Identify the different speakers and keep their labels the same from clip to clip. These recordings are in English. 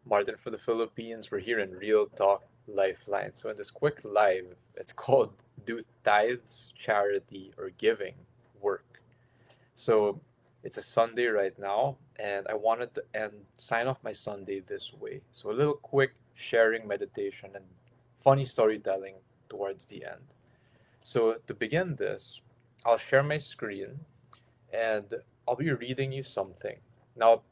Speaker 1: Martin for the Philippines. We're here in Real Talk Lifeline. So in this quick live, it's called Do Tithes, Charity, or Giving Work? So it's a Sunday right now, and I wanted to sign off my Sunday this way. So a little quick sharing meditation and funny storytelling towards the end. So to begin this, I'll share my screen and I'll be reading you something. Now,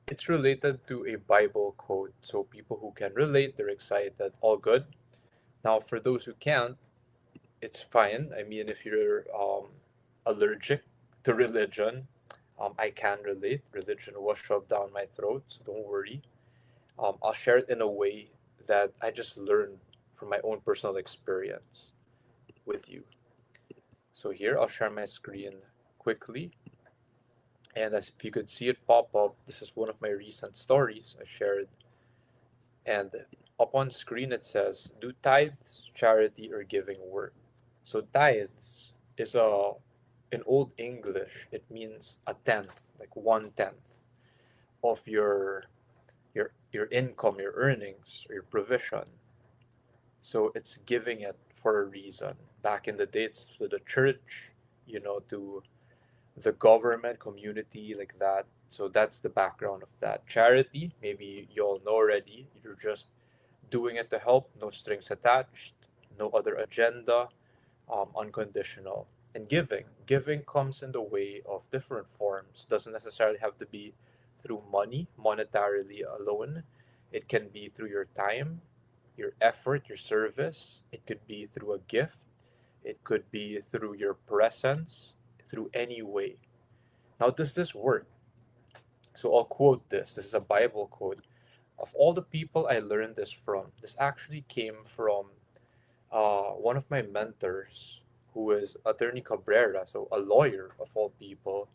Speaker 1: it's related to a Bible quote, so people who can relate, they're excited, all good. Now, for those who can't, it's fine. I mean, if you're allergic to religion, I can relate. Religion was shoved down my throat, so don't worry. I'll share it in a way that I just learned from my own personal experience with you. So here, I'll share my screen quickly. And as if you could see it pop up, this is one of my recent stories I shared. And up on screen it says, do tithes, charity, or giving work? So tithes is in Old English, it means a tenth, like 1/10 of your income, your earnings, or your provision. So it's giving it for a reason. Back in the day, it's to the church, to the government, community, like that. So that's the background of that. Charity, maybe you all know already. You're just doing it to help, no strings attached, no other agenda, unconditional. And giving comes in the way of different forms. Doesn't necessarily have to be through money, monetarily alone. It can be through your time, your effort, your service. It could be through a gift. It could be through your presence, through any way. Now, does this work? So I'll quote this. This is a Bible quote. Of all the people I learned this from, this actually came from one of my mentors, who is Attorney Cabrera, so a lawyer of all people,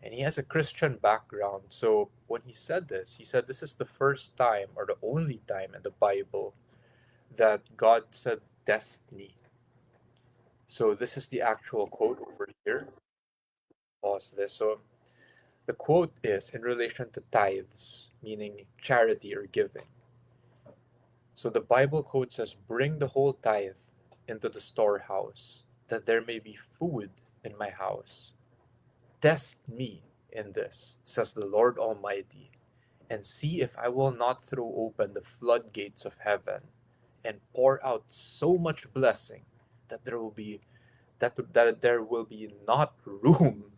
Speaker 1: and he has a Christian background. So when he said this, he said this is the first time or the only time in the Bible that God said destiny. So this is the actual quote over here. Pause this. So the quote is in relation to tithes, meaning charity or giving. So the Bible quote says, bring the whole tithe into the storehouse, that there may be food in my house. Test me in this, says the Lord Almighty, and see if I will not throw open the floodgates of heaven and pour out so much blessing that there will be not room.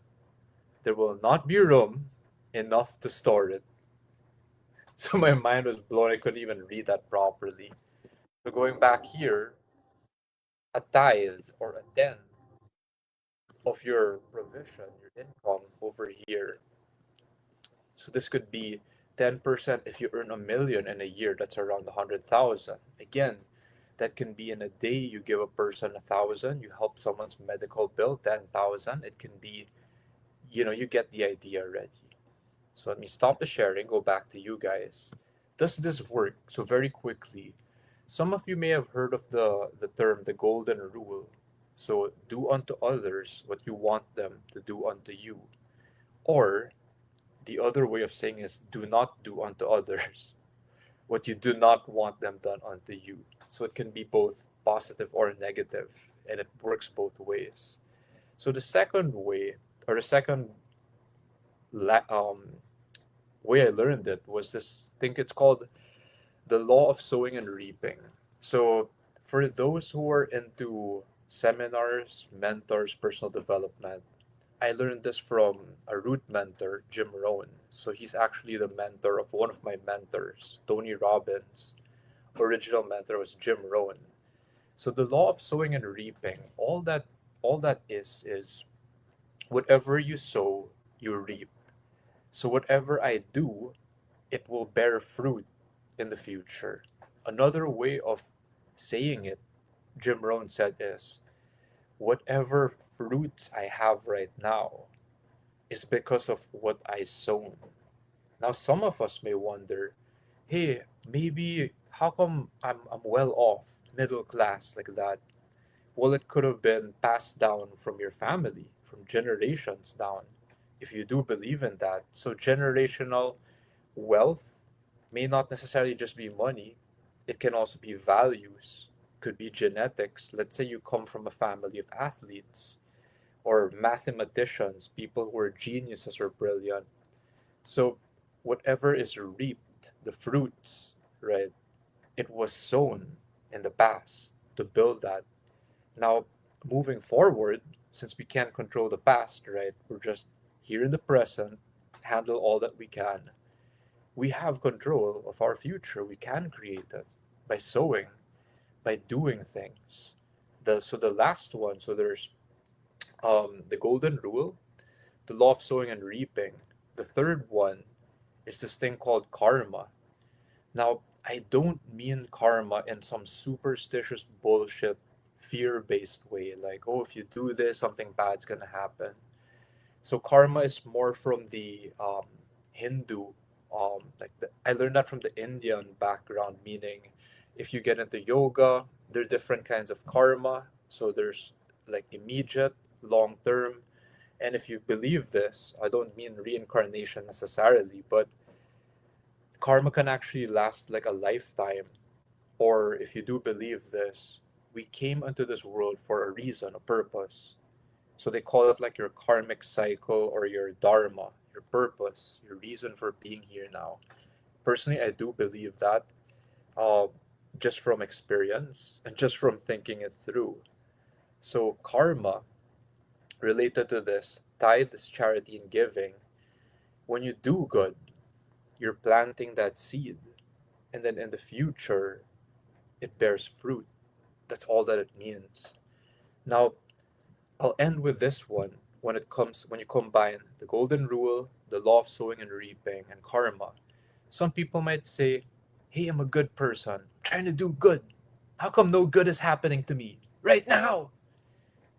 Speaker 1: There will not be room enough to store it. So my mind was blown. I couldn't even read that properly. So going back here, a tithe or a tenth of your provision, your income over here. So this could be 10% if you earn 1 million in a year, that's around 100,000. Again, that can be in a day you give a person 1,000, you help someone's medical bill 10,000. It can be, you get the idea already. So let me stop the sharing, go back to you guys. Does this work? So very quickly, some of you may have heard of the term the golden rule. So do unto others what you want them to do unto you. Or the other way of saying is do not do unto others what you do not want them done unto you. So it can be both positive or negative, and it works both ways. So the second way, or the second la- um, way I learned it was this. I think it's called the law of sowing and reaping. So for those who are into seminars, mentors, personal development, I learned this from a root mentor, Jim Rohn. So he's actually the mentor of one of my mentors, Tony Robbins. Original mentor was Jim Rohn. So the law of sowing and reaping, all that is whatever you sow, you reap. So whatever I do, it will bear fruit in the future. Another way of saying it, Jim Rohn said, is whatever fruits I have right now is because of what I sown. Now, some of us may wonder, hey, maybe how come I'm well off, middle class like that? Well, it could have been passed down from your family, from generations down, if you do believe in that. So, generational wealth may not necessarily just be money, it can also be values, could be genetics. Let's say you come from a family of athletes or mathematicians, people who are geniuses or brilliant. So, whatever is reaped, the fruits, right, it was sown in the past to build that. Now, moving forward, since we can't control the past, right, we're just here in the present, handle all that we can. We have control of our future. We can create it by sowing, by doing things. The last one, so there's the golden rule, the law of sowing and reaping. The third one is this thing called karma. Now, I don't mean karma in some superstitious bullshit, fear based way, like, oh, if you do this, something bad's gonna happen. So, karma is more from the Hindu, I learned that from the Indian background, meaning if you get into yoga, there are different kinds of karma. So, there's like immediate, long term. And if you believe this, I don't mean reincarnation necessarily, but karma can actually last like a lifetime. Or if you do believe this, we came into this world for a reason, a purpose. So they call it like your karmic cycle or your dharma, your purpose, your reason for being here now. Personally, I do believe that, uh, just from experience and just from thinking it through. So karma related to this, tithe is charity and giving. When you do good, you're planting that seed, and then in the future, it bears fruit. That's all that it means. Now, I'll end with this one. When you combine the golden rule, the law of sowing and reaping, and karma, some people might say, hey, I'm a good person, trying to do good. How come no good is happening to me right now?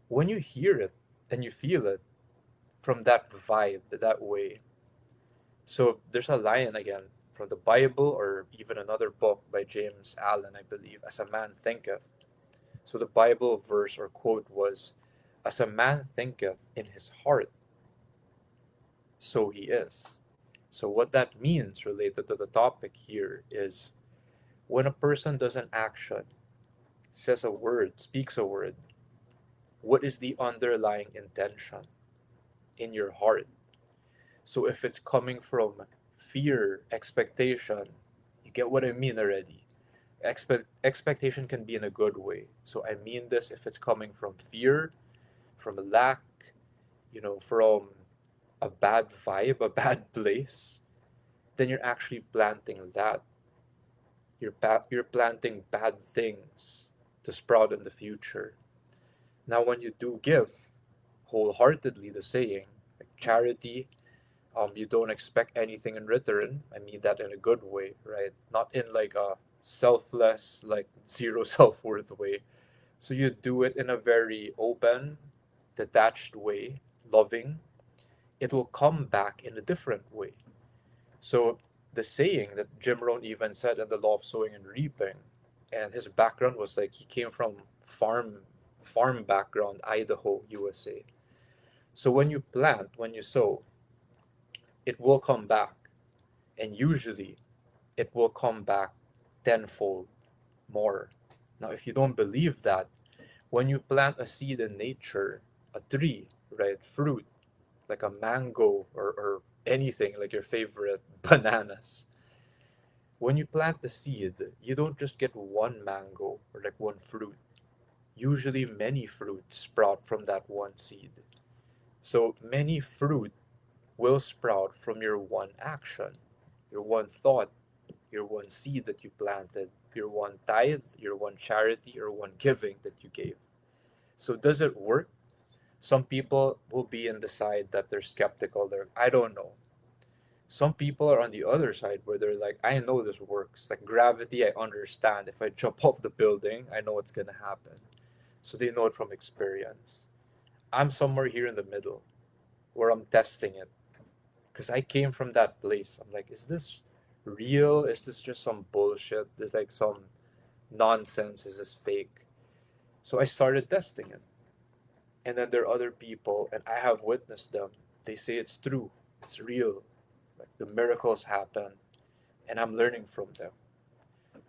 Speaker 1: When you hear it and you feel it from that vibe, that way. So there's a line again from the Bible or even another book by James Allen, I believe, as a man thinketh. So the Bible verse or quote was, as a man thinketh in his heart, so he is. So what that means related to the topic here is when a person does an action, says a word, speaks a word, what is the underlying intention in your heart? So if it's coming from fear, expectation, you get what I mean already. Expectation can be in a good way. So I mean this if it's coming from fear, from lack, from a bad vibe, a bad place, then you're actually planting that. You're planting bad things to sprout in the future. Now, when you do give wholeheartedly, the saying, like charity, you don't expect anything in return. I mean that in a good way, right? Not in like a selfless, like zero self worth way. So you do it in a very open, detached way, loving. It will come back in a different way. So the saying that Jim Rohn even said in the law of sowing and reaping, and his background was like he came from farm background, Idaho, USA. So when you plant, when you sow, it will come back, and usually it will come back tenfold more. Now, if you don't believe that, when you plant a seed in nature, a tree, right, fruit, like a mango or anything, like your favorite bananas, when you plant the seed, you don't just get one mango or like one fruit. Usually, many fruits sprout from that one seed. So, many fruit will sprout from your one action, your one thought, your one seed that you planted, your one tithe, your one charity, or one giving that you gave. So, does it work? Some people will be in the side that they're skeptical. I don't know. Some people are on the other side where they're like, I know this works. Like gravity, I understand. If I jump off the building, I know what's gonna happen. So they know it from experience. I'm somewhere here in the middle where I'm testing it because I came from that place. I'm like, is this real? Is this just some bullshit? Is like some nonsense? Is this fake? So I started testing it. And then there are other people, and I have witnessed them. They say it's true, it's real. Like the miracles happen, and I'm learning from them.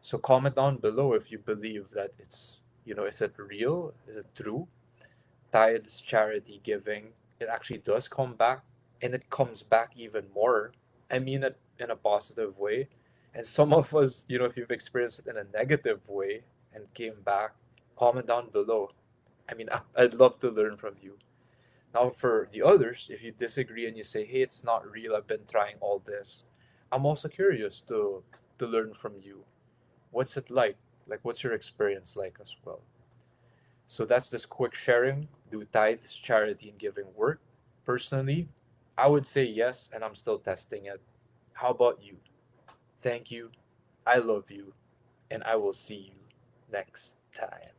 Speaker 1: So comment down below if you believe that is it real? Is it true? Tithes, charity, giving, it actually does come back, and it comes back even more. I mean it in a positive way. And some of us, if you've experienced it in a negative way and came back, comment down below. I mean, I'd love to learn from you. Now, for the others, if you disagree and you say, hey, it's not real, I've been trying all this, I'm also curious to learn from you. What's it like? Like, what's your experience like as well? So that's this quick sharing. Do tithes, charity, and giving work? Personally, I would say yes, and I'm still testing it. How about you? Thank you. I love you, and I will see you next time.